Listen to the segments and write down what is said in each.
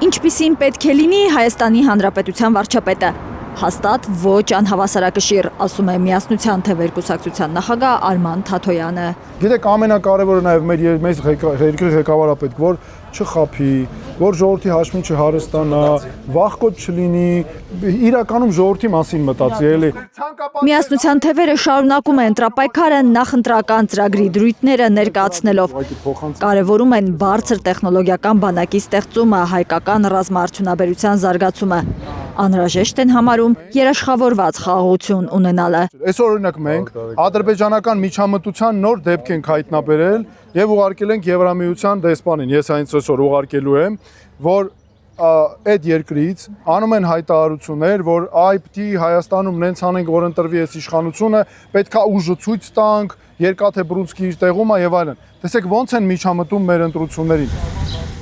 Ինչպիսին պետք է լինի Հայաստանի Հանրապետության վարչապետը։ Հաստատ ոչ անհավասարակշիռ, ասում է Միասնության թևեր կուսակցության նախագահ Արման Թաթոյանը։ Գիտեք, ամենակարևորը նաև մեր երկրի ղեկավարապետք, որ չխափի, որ ժողովրդի հաշվին չհարստանա, վախկոտ չլինի, իրականում ժողովրդի մասին մտածի, էլի։ Միասնության թևերը շարունակում են ընտրապայքարը նախընտրական ծրագրի դրույթները ներկայացնելով։ Կարևորում են բարձր տեխնոլոգիական բանակի ստեղծումը, հայկական ռազմաարդյունաբերության զարգացումը։ Անհրաժեշտ են համարում երաշխավորված խաղաղություն ունենալը։ Այսօր օրինակ մենք ադրբեջանական միջամտության նոր դեպք ենք հայտնաբերել եւ ուղարկել ենք Եվրամիության դեսպանին։ Ես այսօր ուղարկելու եմ, որ այդ երկրից անում են հայտարարություններ, որ պիտի Հայաստանում նենց անենք, որ ընտրվի այս իշխանությունը, պետքա ուժը ցույց տանք, Երկաթե Բրունսկի իր տեղում է եւ այլն։ Տեսեք ոնց են միջամտում մեր ընտրություններին։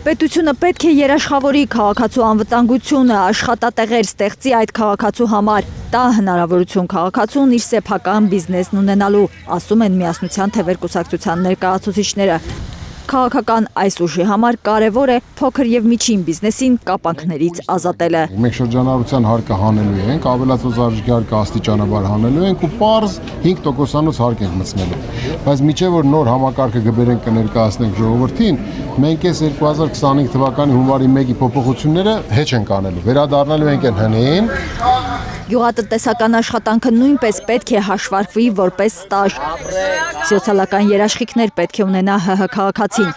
Պետությունը պետք է երաշխավորի քաղաքացու անվտանգությունը, աշխատատեղեր ստեղծի այդ քաղաքացու համար, տա հնարավորություն քաղաքացուն իր սեփական բիզնեսն ունենալու, ասում են Միասնության թևեր կուսակցության ներկայացուցիչները։ Քաղաքական այս ուժի համար կարևոր է փոքր եւ միջին բիզնեսին կապանքներից ազատելը։ Մենք շրջանառության հարկը հանելու ենք, ավելացված արժեքի հարկը աստիճանաբար հանելու ենք ու պարզ 5%-անոց հարկ ենք մտցնելու։ Բայց միջև որ նոր համակարգը գբերենք կներկայացնենք ժողովրդին, մենք այս 2025 թվականի հունվարի 1-ի փոփոխությունները հեչ ենք անելու։ Վերադառնալու ենք այն հնին։ Գյուղատնտեսական աշխատանքը նույնպես պետք է հաշվարկվի որպես ստաժ։ Սոցիալական երաշխիքներ պետք է ունենա ՀՀ քաղաքացին։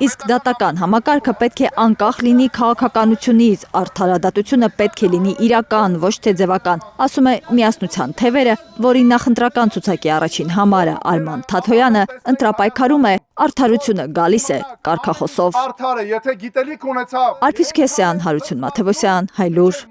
Իսկ դատական համակարգը պետք է անկախ լինի քաղաքականությունից, արդարադատությունը պետք է լինի իրական, ոչ թե ձևական, ասում է Միասնության թևերը, որի նախընտրական ցուցակի առաջին համարը Արման Թաթոյանը ընտրապայքարում է արդարությունը գալիս է կարգախոսով։ Արդարը, եթե գիտելիք ունեցավ։ Արփիս Քեսյան, Հարություն Մաթևոսյան, Հայլուր։